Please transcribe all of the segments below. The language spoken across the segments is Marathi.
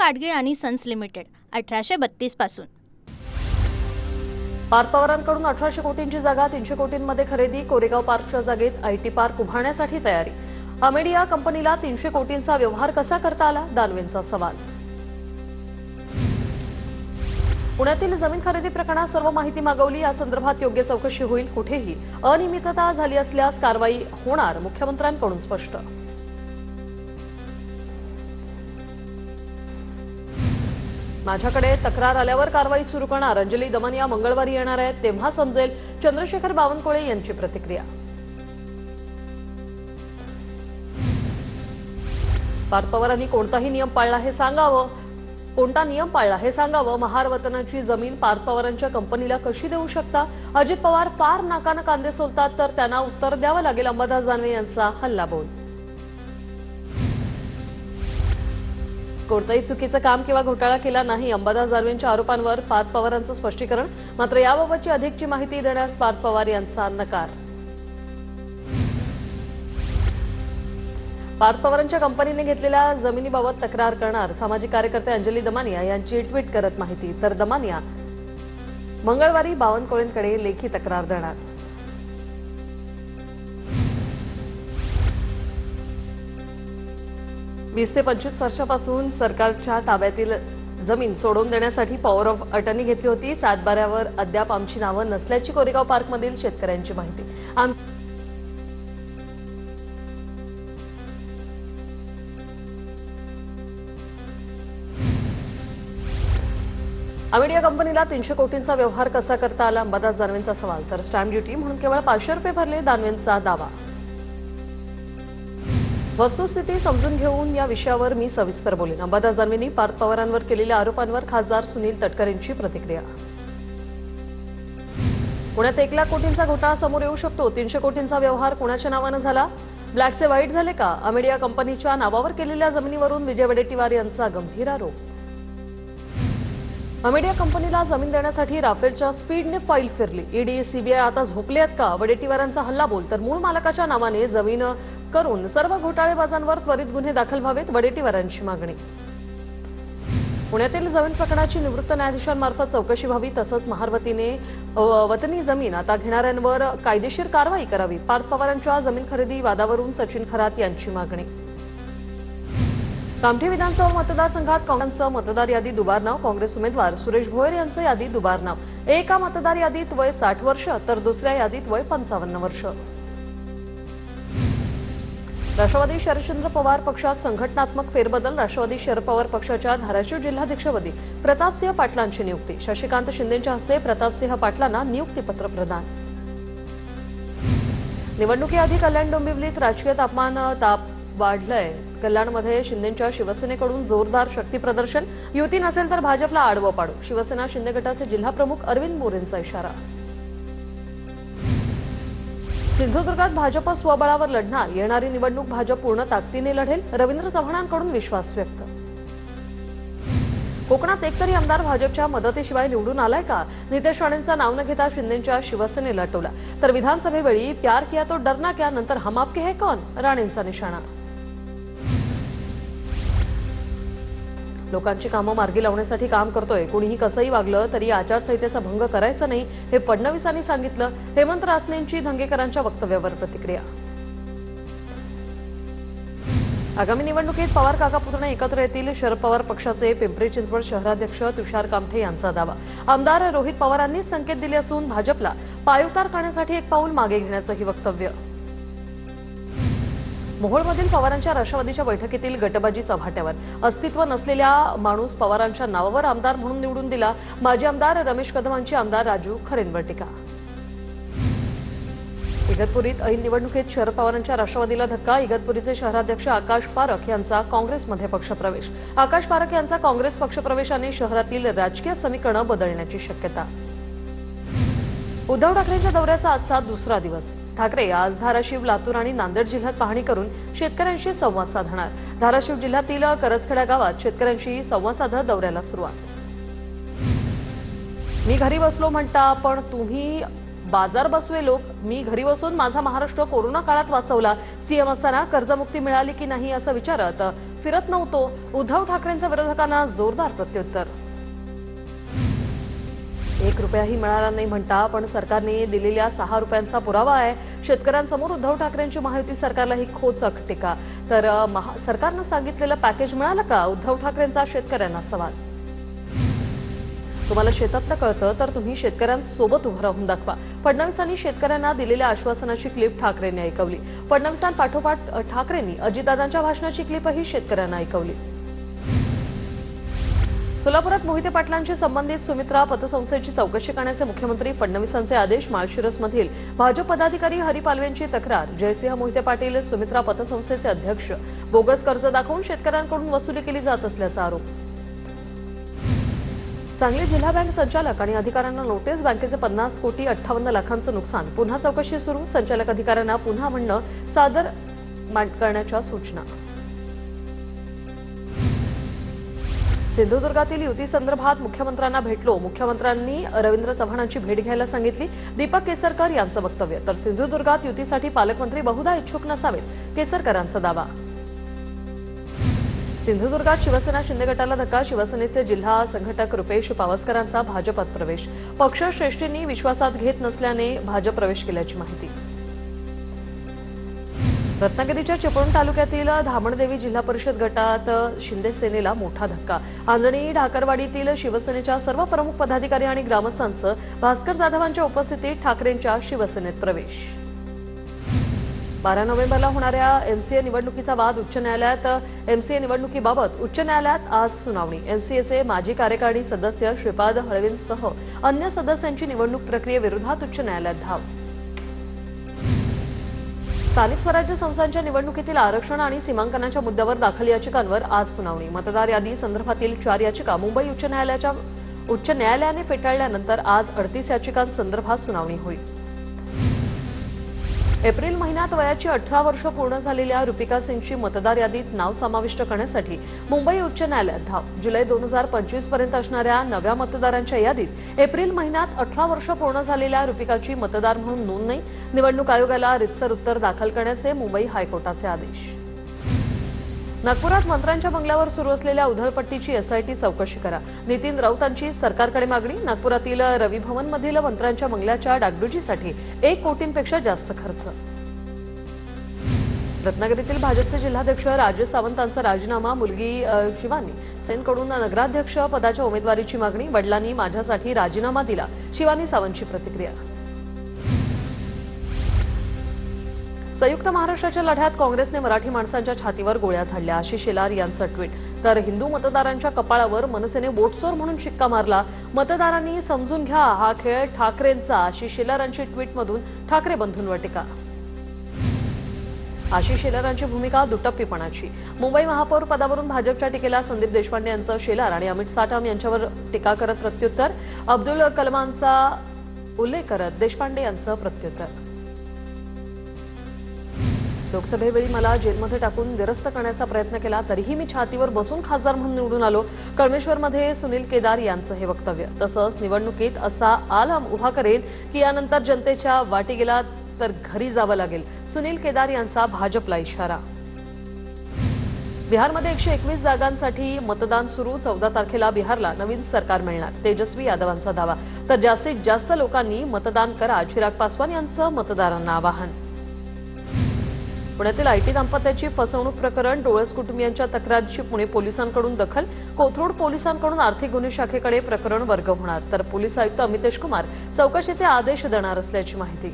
गाडगीळ आणि सन्स लिमिटेड 1832 पासून। पार्थ पवारांकडून 1800 कोटींची जागा 300 कोटींमध्ये खरेदी। कोरेगाव पार्कच्या जागेत आयटी पार्क उभारण्यासाठी तयारी। अमेडिया कंपनीला 300 कोटींचा व्यवहार कसा करता आला, दानवेंचा सवाल। पुण्यातील जमीन खरेदी प्रकरणात सर्व माहिती मागवली, या संदर्भात योग्य चौकशी होईल। कुठेही अनियमितता झाली असल्यास कारवाई होणार, मुख्यमंत्र्यांकडून स्पष्ट। माझ्याकडे तक्रार आल्यावर कारवाई सुरू करणार, अंजली दमनिया मंगळवारी येणार आहेत, तेव्हा समजेल, चंद्रशेखर बावनकुळे यांची प्रतिक्रिया। पार्थ पवारांनी कोणताही नियम पाळला हे सांगावं, कोणता नियम पाळला हे सांगावं। महार वतनाची जमीन पार्थ पवारांच्या कंपनीला कशी देऊ शकता? अजित पवार फार नाकानं कांदे सोलतात तर त्यांना उत्तर द्यावं लागेल, अंबादास दानवे यांचा हल्लाबोल। कोणतंही चुकीचं काम किंवा घोटाळा केला नाही, अंबादास दानवेंच्या आरोपांवर पार्थ पवारांचं स्पष्टीकरण। मात्र याबाबतची अधिकची माहिती देण्यास पार्थ पवार यांचा नकार। पार्थ पवारांच्या कंपनीने घेतलेल्या जमिनीबाबत तक्रार करणार, सामाजिक कार्यकर्ते अंजली दमानिया यांची ट्विट करत माहिती। तर दमानिया मंगळवारी बावनकुळेंकडे लेखी तक्रार देणार। वीस ते 25 वर्षापासून सरकारच्या ताब्यातील जमीन सोडून देण्यासाठी पॉवर ऑफ अटर्नी घेतली होती। सातबाऱ्यावर अद्याप आमची नावं नसल्याची कोरेगाव पार्कमधील शेतकऱ्यांची माहिती। अमेडिया कंपनीला 300 कोटींचा व्यवहार कसा करता आला, अंबादास दानवेंचा सवाल। तर स्टॅम्प ड्युटी म्हणून केवळ 500 रुपये भरले, दानवेंचा दावा। वस्तुस्थिती समजून घेऊन या विषयावर मी सविस्तर बोलेन, अंबादास दानवेंनी पार्थ पवारांवर केलेल्या आरोपांवर खासदार सुनील तटकरेंची प्रतिक्रिया। पुण्यात 1 लाख कोटींचा घोटाळा समोर येऊ शकतो, 300 कोटींचा व्यवहार कोणाच्या नावानं झाला? ब्लॅकचे वाईट झाले का? अमेडिया कंपनीच्या नावावर केलेल्या जमिनीवरून विजय वडेट्टीवार यांचा गंभीर आरोप। अमेडिया कंपनीला जमीन देण्यासाठी राफेलच्या स्पीडने फाईल फिरली, ईडी सीबीआय आता झोपले आहेत का? वडेट्टीवारांचा हल्लाबोल। तर मूळ मालकाच्या नावाने जमीन करून सर्व घोटाळेबाजांवर त्वरित गुन्हे दाखल व्हावेत, वडेट्टीवारांची मागणी। पुण्यातील जमीन प्रकरणाची निवृत्त न्यायाधीशांमार्फत चौकशी व्हावी, तसंच महारवतीने वतनी जमीन आता घेणाऱ्यांवर कायदेशीर कारवाई करावी। पार्थ पवारांच्या जमीन खरेदी वादावरून सचिन खरात यांची मागणी। कामठी विधानसभा मतदारसंघात काँग्रेसचं मतदार यादी दुबार नाव, काँग्रेस उमेदवार सुरेश भोयर यांचं यादी दुबार नाव। एका मतदार यादीत वय 60 वर्ष तर दुसऱ्या यादीत वय 55 वर्ष। राष्ट्रवादी शरदचंद्र पवार पक्षात संघटनात्मक फेरबदल, राष्ट्रवादी शरद पवार पक्षाच्या धाराशिव जिल्हाध्यक्षपदी प्रतापसिंह पाटलांची नियुक्ती, शशिकांत शिंदेंच्या हस्ते प्रतापसिंह पाटलांना नियुक्तीपत्र प्रदान। निवडणुकीआधी कल्याण डोंबिवलीत राजकीय ताप वाढलंय, कल्याणमध्ये शिंदेंच्या शिवसेनेकडून जोरदार शक्ती प्रदर्शन, युती नसेल तर भाजपला आडवं पाडू, शिवसेना शिंदे गटाचे जिल्हाप्रमुख अरविंद मोरेंचा इशारा। सिंधुदुर्गात भाजप स्वबळावर लढणार, येणारी निवडणूक भाजप पूर्ण ताकदीने लढेल, रवींद्र चव्हाणांकडून विश्वास व्यक्त। कोकणात एकतरी आमदार भाजपच्या मदतीशिवाय निवडून आलाय का? नितेश राणेंचं नाव न घेता शिंदेंच्या शिवसेनेला टोला। तर विधानसभेवेळी प्यार किया तो डरना क्या, नंतर हम आपके है कौन, राणेंचा निशाणा। लोकांची कामं मार्गी लावण्यासाठी काम करतोय, कोणीही कसंही वागलं तरी आचारसंहितेचा भंग करायचा नाही, हे फडणवीसांनी सांगितलं। हेमंत रासनेंची धंगेकरांच्या वक्तव्यावर प्रतिक्रिया। आगामी निवडणुकीत पवार काका पुतणे एकत्र येतील, शरद पवार पक्षाचे पिंपरी चिंचवड शहराध्यक्ष तुषार कामठे यांचा दावा। आमदार रोहित पवारांनीच संकेत दिले असून भाजपला पायउतार करण्यासाठी एक पाऊल मागे घेण्याचंही वक्तव्य। मोहोळमधील पवारांच्या राष्ट्रवादीच्या बैठकीतील गटबाजी चव्हाट्यावर, अस्तित्व नसलेल्या माणूस पवारांच्या नावावर आमदार म्हणून निवडून दिला, माजी आमदार रमेश कदमांची आमदार राजू खरेंवर टीका। इगतपुरीत ऐन निवडणुकीत शरद पवारांच्या राष्ट्रवादीला धक्का, इगतपुरीचे शहराध्यक्ष आकाश पारख यांचा काँग्रेसमध्ये पक्षप्रवेश। आकाश पारख यांचा काँग्रेस पक्षप्रवेशाने शहरातील राजकीय समीकरणं बदलण्याची शक्यता। उद्धव ठाकरेंच्या दौऱ्याचा आजचा दुसरा दिवस, ठाकरे आज धाराशिव, लातूर आणि नांदेड जिल्ह्यात पाहणी करून शेतकऱ्यांशी संवाद साधणार। धाराशिव जिल्ह्यातील करजखेडा गावात शेतकऱ्यांशी संवाद साधत दौऱ्याला सुरुवात। मी घरी बसलो म्हणता पण तुम्ही बाजार बसवे लोक, मी घरी बसून माझा महाराष्ट्र कोरोना काळात वाचवला, सीएम असताना कर्जमुक्ती मिळाली की नाही असं विचारत फिरत नव्हतो. उद्धव ठाकरेंच्या विरोधकांना जोरदार प्रत्युत्तर. 1 रुपयाही मिळाला नाही म्हणता, पण सरकारने दिलेल्या 6 रुपयांचा पुरावा आहे. शेतकऱ्यांसमोर उद्धव ठाकरेंची महायुती सरकारला ही खोचक टीका. तर सरकारनं सांगितलेलं पॅकेज मिळालं का? उद्धव ठाकरेंचा शेतकऱ्यांना सवाल. तुम्हाला शेतातलं कळतं तर तुम्ही शेतकऱ्यांसोबत उभं राहून दाखवा. फडणवीसांनी शेतकऱ्यांना दिलेल्या आश्वासनाची क्लिप ठाकरेंनी ऐकवली. फडणवीसांपाठोपाठ ठाकरेंनी अजितदादांच्या भाषणाची क्लिपही शेतकऱ्यांना ऐकवली. सोलापुरात मोहिते पाटलांशी संबंधित सुमित्रा पतसंस्थेची चौकशी करण्याचे मुख्यमंत्री फडणवीसांचे आदेश. माळशिरसमधील भाजप पदाधिकारी हरी पालवेंची तक्रार. जयसिंह मोहिते पाटील सुमित्रा पतसंस्थेचे अध्यक्ष. बोगस कर्ज दाखवून शेतकऱ्यांकडून वसुली केली जात असल्याचा आरोप. सांगली जिल्हा बँक संचालक आणि अधिकाऱ्यांना नोटीस. बँकेचे 50,58,00,000चं नुकसान. पुन्हा चौकशी सुरू. संचालक अधिकाऱ्यांना पुन्हा म्हणणं सादर करण्याच्या सूचना. सिंधुदुर्गातील युती संदर्भात मुख्यमंत्र्यांना भेटलो. मुख्यमंत्र्यांनी रवींद्र चव्हाणांची भेट घ्यायला सांगितली. दीपक केसरकर यांचं वक्तव्य. तर सिंधुदुर्गात युतीसाठी पालकमंत्री बहुधा इच्छुक नसावेत, केसरकरांचा दावा. सिंधुदुर्गात शिवसेना शिंदे गटाला धक्का. शिवसेनेचे जिल्हा संघटक रुपेश पावसकरांचा भाजपात प्रवेश. पक्षश्रेष्ठींनी विश्वासात घेत नसल्याने भाजप प्रवेश केल्याची माहिती. रत्नागिरीच्या चिपळूण तालुक्यातील धामणदेवी जिल्हा परिषद गटात शिंदे सेनेला मोठा धक्का. आंजणी ढाकरवाडीतील शिवसेनेच्या सर्व प्रमुख पदाधिकारी आणि ग्रामस्थांचं भास्कर जाधवांच्या उपस्थितीत ठाकरेंच्या शिवसेनेत प्रवेश. 12 नोव्हेंबरला होणाऱ्या एमसीए निवडणुकीचा वाद उच्च न्यायालयात. एमसीए निवडणुकीबाबत उच्च न्यायालयात आज सुनावणी. एमसीएचे माजी कार्यकारी सदस्य श्रीपाद हळवींसह अन्य सदस्यांची निवडणूक प्रक्रियेविरोधात उच्च न्यायालयात धाव. स्थानिक स्वराज्य संस्थांच्या निवडणुकीतील आरक्षण आणि सीमांकनाच्या मुद्द्यावर दाखल याचिकांवर आज सुनावणी. मतदार यादी संदर्भातील 4 याचिका मुंबई उच्च न्यायालयाने फेटाळल्यानंतर आज 38 याचिकांसंदर्भात सुनावणी होईल. एप्रिल महिन्यात वयाची 18 वर्ष पूर्ण झालेल्या रुपिका सिंगची मतदार यादीत नाव समाविष्ट करण्यासाठी मुंबई उच्च न्यायालयात धाव. जुलै 2025 पर्यंत असणाऱ्या नव्या मतदारांच्या यादीत एप्रिल महिन्यात 18 वर्ष पूर्ण झालेल्या रुपिकाची मतदार म्हणून नोंद नाही. निवडणूक आयोगाला रितसर उत्तर दाखल करण्याचे मुंबई हायकोर्टाचे आदेश. नागपुरात मंत्र्यांच्या बंगल्यावर सुरू असलेल्या उधळपट्टीची एसआयटी चौकशी करा. नितीन राऊतांची सरकारकडे मागणी. नागपुरातील रवी भवनमधील मंत्र्यांच्या बंगल्याच्या डागडुजीसाठी 1 कोटींपेक्षा जास्त खर्च. रत्नागिरीतील भाजपचे जिल्हाध्यक्ष राजेश सावंतांचा राजीनामा. मुलगी शिवानी सेनकडून नगराध्यक्ष पदाच्या उमेदवारीची मागणी. वडिलांनी माझ्यासाठी राजीनामा दिला. शिवानी सावंतची प्रतिक्रिया. संयुक्त महाराष्ट्राच्या लढ्यात काँग्रेसने मराठी माणसांच्या छातीवर गोळ्या झाडल्या. आशिष शेलार यांचं ट्विट. तर हिंदू मतदारांच्या कपाळावर मनसेने बोटचोर म्हणून शिक्का मारला. मतदारांनी समजून घ्या, हा खेळ ठाकरेंचा. आशिष शेलारांची ट्विटमधून ठाकरे बंधूंवर टीका. आशिष शेलारांची भूमिका दुटप्पीपणाची. मुंबई महापौर पदावरून भाजपच्या टीकेला संदीप देशपांडे यांचं शेलार आणि अमित साटम यांच्यावर टीका करत प्रत्युत्तर. अब्दुल कलमांचा उल्लेख करत देशपांडे यांचं प्रत्युत्तर. लोकसभेवेळी मला जेलमध्ये टाकून निरस्त करण्याचा प्रयत्न केला, तरीही मी छातीवर बसून खासदार म्हणून निवडून आलो. कळमेश्वरमध्ये सुनील केदार यांचं हे वक्तव्य. तसंच निवडणुकीत असा आलम उभा करेल की यानंतर जनतेच्या वाटी गेला तर घरी जावं लागेल. सुनील केदार यांचा भाजपला इशारा. बिहारमध्ये 121 जागांसाठी मतदान सुरू. 14 तारखेला बिहारला नवीन सरकार मिळणार. तेजस्वी यादवांचा दावा. तर जास्तीत जास्त लोकांनी मतदान करा, चिराग पासवान यांचं मतदारांना आवाहन. पुण्यातील आयटी दाम्पत्याची फसवणूक प्रकरण. डोळस कुटुंबियांच्या तक्रारीची पुणे पोलिसांकडून दखल. कोथरूड पोलिसांकडून आर्थिक गुन्हे शाखेकडे प्रकरण वर्ग होणार. तर पोलीस आयुक्त अमितेश कुमार चौकशीचे आदेश देणार असल्याची माहिती.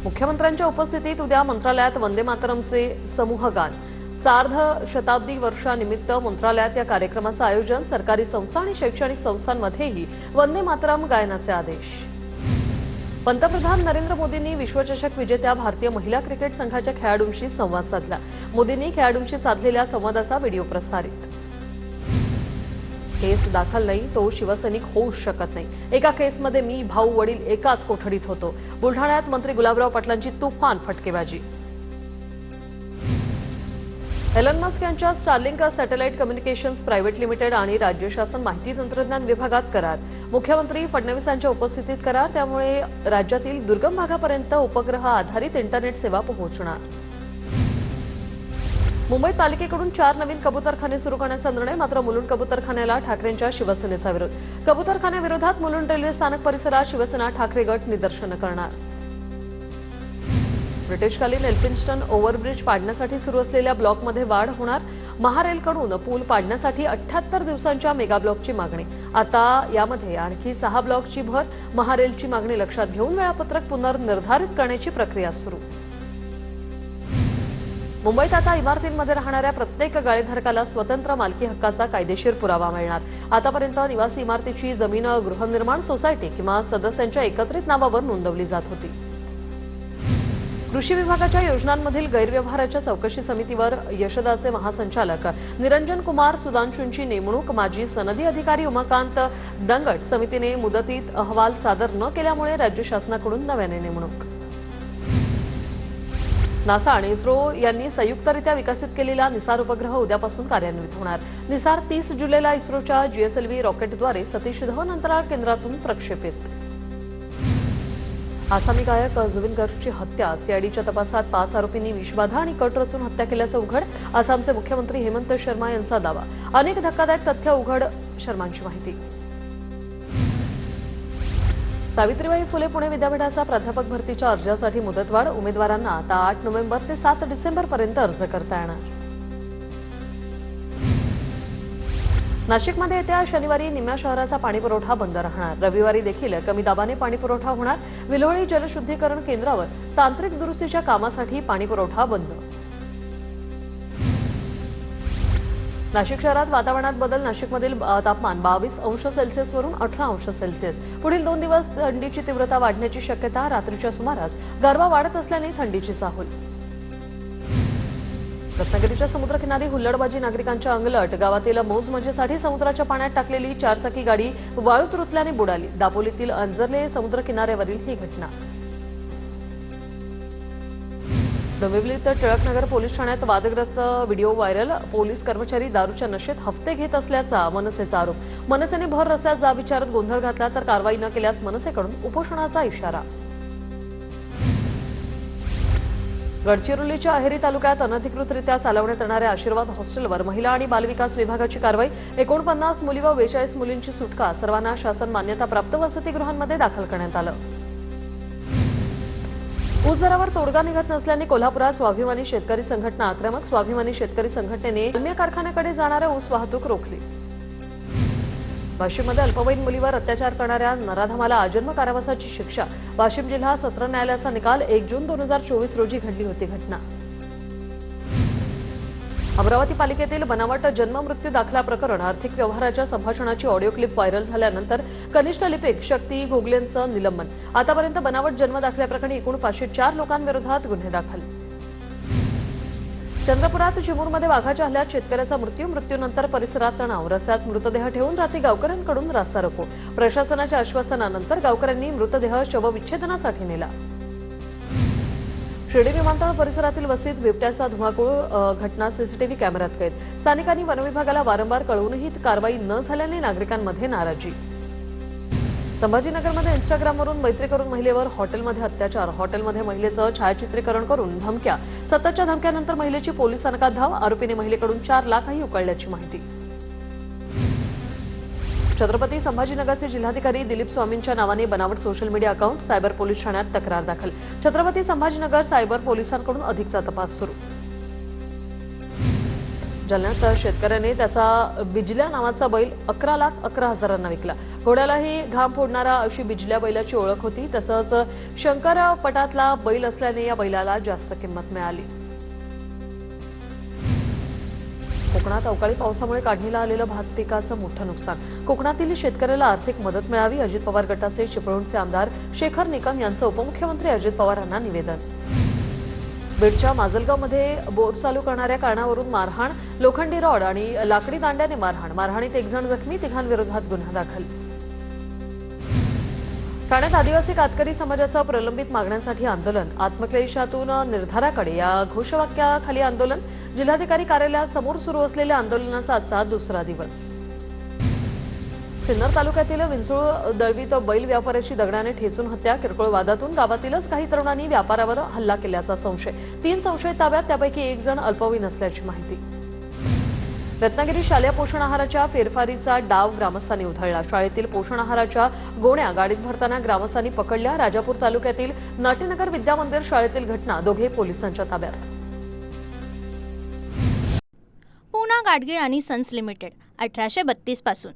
मुख्यमंत्र्यांच्या उपस्थितीत उद्या मंत्रालयात वंदे मातरमचे समूह गान. सार्ध शताब्दी वर्षानिमित्त मंत्रालयात या कार्यक्रमाचं आयोजन. सरकारी संस्था आणि शैक्षणिक संस्थांमध्येही वंदे मातरम गायनाचे आदेश. पंतप्रधान नरेंद्र मोदींनी विश्वचषक विजेत्या भारतीय महिला क्रिकेट संघाच्या खेळाडूंशी संवाद साधला. मोदींनी खेळाडूंशी साधलेल्या संवादाचा व्हिडिओ प्रसारित. केस दाखल नाही तो शिवसैनिक होऊच शकत नाही. एका केसमध्ये मी, भाऊ, वडील एकाच कोठडीत होतो. बुलढाण्यात मंत्री गुलाबराव पाटलांची तुफान फटकेबाजी. एलन मस्क यांच्या Starlink satellite communications private limited आणि राज्य शासन माहिती तंत्रज्ञान विभागात करार. मुख्यमंत्री फडणवीस यांच्या उपस्थितीत करार. त्यामुळे राज्यातील दुर्गम भागापर्यंत उपग्रह आधारित इंटरनेट सेवा पोहोचणार. मुंबईत पालिकेकडून 4 नवीन कबुतरखाने सुरू करण्याचा निर्णय. मात्र मुलुंड कबुतरखान्याला ठाकरेंच्या शिवसेनेचा विरोध. कबुतरखान्याविरोधात मुलुंड रेल्वे स्थानक परिसरात शिवसेना ठाकरे गट निदर्शनं करणार. ब्रिटिशकालीन एल्फिन्स्टन ओव्हरब्रिज पाडण्यासाठी सुरू असलेल्या ब्लॉकमध्ये वाढ होणार. महारेलकडून पूल पाडण्यासाठी 78 दिवसांच्या मेगा ब्लॉकची मागणी. आता यामध्ये आणखी 6 ब्लॉकची भर. महारेलची मागणी लक्षात घेऊन वेळापत्रक पुनर्निर्धारित करण्याची प्रक्रिया सुरू. मुंबईत आता इमारतींमध्ये राहणाऱ्या प्रत्येक गाळेधारकाला स्वतंत्र मालकी हक्काचा कायदेशीर पुरावा मिळणार. आतापर्यंत निवासी इमारतीची जमीन गृहनिर्माण सोसायटी किंवा सदस्यांच्या एकत्रित नावावर नोंदवली जात होती. कृषी विभागाच्या योजनांमधील गैरव्यवहाराच्या चौकशी समितीवर यशदाचे महासंचालक निरंजन कुमार सुधांशूंची नेमणूक. माजी सनदी अधिकारी उमाकांत दंगट समितीने मुदतीत अहवाल सादर न केल्यामुळे राज्य शासनाकडून नव्याने नेमणूक. नासा आणि इस्रो यांनी संयुक्तरित्या विकसित केलेला निसार उपग्रह उद्यापासून कार्यान्वित होणार. निसार 30 जुलैला इस्रोच्या GSLV रॉकेटद्वारे सतीश धवन अंतराळ केंद्रातून प्रक्षेपित. आसामी गायक जुबिन गर्गची हत्या. सीआयडीच्या तपासात 5 आरोपींनी विषबाधा आणि कट रचून हत्या केल्याचं उघड. आसामचे मुख्यमंत्री हेमंत शर्मा यांचा दावा. अनेक धक्कादायक तथ्य उघड. शर्मांची माहिती. सावित्रीबाई फुले पुणे विद्यापीठाचा प्राध्यापक भरतीच्या अर्जासाठी मुदतवाढ. उमेदवारांना आता 8 नोव्हेंबर ते 7 डिसेंबरपर्यंत अर्ज करता येणार. नाशिकमध्ये येत्या शनिवारी निम्म्या शहराचा पाणीपुरवठा बंद राहणार. रविवारी देखील कमी दाबाने पाणीपुरवठा होणार. विल्होळी जलशुद्धीकरण केंद्रावर तांत्रिक दुरुस्तीच्या कामासाठी पाणीपुरवठा बंद. नाशिक शहरात वातावरणात बदल. नाशिकमधील तापमान 22 अंश सेल्सिअसवरून 18 अंश सेल्सिअस. पुढील 2 दिवस थंडीची तीव्रता वाढण्याची शक्यता. रात्रीच्या सुमारास गारवा वाढत असल्याने थंडीची चाहूल. रत्नागिरीच्या समुद्रकिनारी हुल्लडबाजी. नागरिकांच्या अंगलट. गावातील मौज मजेसाठी समुद्राच्या पाण्यात टाकलेली 4 चाकी गाडी वाळूत रुतल्याने बुडाली. दापोलीतील अंजर्ले समुद्रकिनाऱ्यावरील ही घटना. डोंबिवलीत टिळकनगर पोलीस ठाण्यात वादग्रस्त व्हिडिओ व्हायरल. पोलीस कर्मचारी दारूच्या नशेत हफ्ते घेत असल्याचा मनसेचा आरोप. मनसेने भर रस्त्यात जाब विचारत गोंधळ घातला तर कारवाई न केल्यास मनसेकडून उपोषणाचा इशारा. गडचिरोलीच्या अहेरी तालुक्यात अनधिकृतरित्या चालवण्यात येणाऱ्या आशीर्वाद हॉस्टेलवर महिला आणि बालविकास विभागाची कारवाई. 49 मुली व 42 मुलींची सुटका. सर्वांना शासन मान्यताप्राप्त वसतिगृहांमध्ये दाखल करण्यात आलं. ऊस दरावर तोडगा निघत नसल्याने कोल्हापुरात स्वाभिमानी शेतकरी संघटना आक्रमक. स्वाभिमानी शेतकरी संघटनेने अन्य कारखान्याकडे जाणाऱ्या ऊस वाहतूक रोखली. वाशिममध्ये अल्पवयीन मुलीवर अत्याचार करणाऱ्या नराधमाला आजन्म कारावासाची शिक्षा. वाशिम जिल्हा सत्र न्यायालयाचा निकाल. 1 जून 2024 रोजी घडली होती घटना. अमरावती पालिकेतील बनावट जन्म मृत्यू दाखला प्रकरण. आर्थिक व्यवहाराच्या संभाषणाची ऑडिओ क्लिप व्हायरल झाल्यानंतर कनिष्ठ लिपिक शक्ती घोगलेंचं निलंबन. आतापर्यंत बनावट जन्म दाखल्याप्रकरणी एकूण 504 लोकांविरोधात गुन्हे दाखल. चंद्रपुरात चिमूरमध्ये वाघाच्या हल्ल्यात शेतकऱ्याचा मृत्यूनंतर परिसरात तणाव. रस्त्यात मृतदेह ठेवून रात्री गावकऱ्यांकडून रास्तारोको. प्रशासनाच्या आश्वासनानंतर गावकऱ्यांनी मृतदेह शवविच्छेदनासाठी नेला. शिर्डी विमानतळ परिसरातील वस्तीत बिबट्याचा धुमाकूळ. घटना सीसीटीव्ही कॅमेऱ्यात कैद. स्थानिकांनी वनविभागाला वारंवार कळवूनही कारवाई न झाल्याने नागरिकांमध्ये नाराजी. संभाजीनगरमध्ये इंस्टाग्रामवरून मैत्री करून महिलेवर हॉटेलमध्ये अत्याचार. हॉटेलमध्ये महिलेचं छायाचित्रीकरण करून धमक्या. सततच्या धमक्यानंतर महिलेची पोलीस स्थानकात धाव. आरोपीने महिलेकडून 4 लाखही उकळल्याची माहिती. छत्रपती संभाजीनगरचे जिल्हाधिकारी दिलीप स्वामींच्या नावाने बनावट social media account. Cyber police ठाण्यात तक्रार दाखल. छत्रपती संभाजीनगर सायबर पोलिसांकडून अधिकचा तपास सुरू. जालन्यात शेतकऱ्याने त्याचा बिजल्या नावाचा बैल 11,11,000 विकला. घोड्यालाही घाम फोडणारा अशी बिजल्या बैलाची ओळख होती. तसंच शंकरपटातला बैल असल्याने या बैलाला जास्त किंमत मिळाली. कोकणात अवकाळी पावसामुळे काढणीला आलेलं भात पिकाचं मोठं नुकसान. कोकणातील शेतकऱ्याला आर्थिक मदत मिळावी. अजित पवार गटाचे चिपळूणचे आमदार शेखर निकम यांचं उपमुख्यमंत्री अजित पवार यांना निवेदन. बीडच्या माजलगावमध्ये बोर चालू करणाऱ्या कारणावरून मारहाण. लोखंडी रॉड आणि लाकडी दांड्याने मारहाण. मारहाणीत 1 जण जखमी. 3 विरोधात गुन्हा दाखल. ठाण्यात आदिवासी कातकरी समाजाचं प्रलंबित मागण्यांसाठी आंदोलन, आत्मक्लेशातून निर्धाराकडे या घोषवाक्याखाली आंदोलन. जिल्हाधिकारी कार्यालयासमोर सुरू असलेल्या आंदोलनाचा आजचा दुसरा दिवस. सिन्नर तालुक्यातील विंचूळ दळवीत बैल व्यापाऱ्याची दगडाने ठेचून हत्या. किरकोळ वादातून गावातीलच काही तरुणांनी व्यापारावर हल्ला केल्याचा संशय. 3 संशयित ताब्यात, त्यापैकी 1 जण अल्पवयीन असल्याची माहिती. रत्नागिरी शालेय पोषण आहाराच्या फेरफारीचा डाव ग्रामस्थांनी उधळला. शाळेतील पोषण आहाराच्या गोण्या गाडीत भरताना ग्रामस्थांनी पकडल्या. राजापूर तालुक्यातील नाट्यनगर विद्यामंदिर शाळेतील घटना, दोघे पोलिसांच्या ताब्यात. पूना गाडगीळ आणि सन्स लिमिटेड 1832 पासून.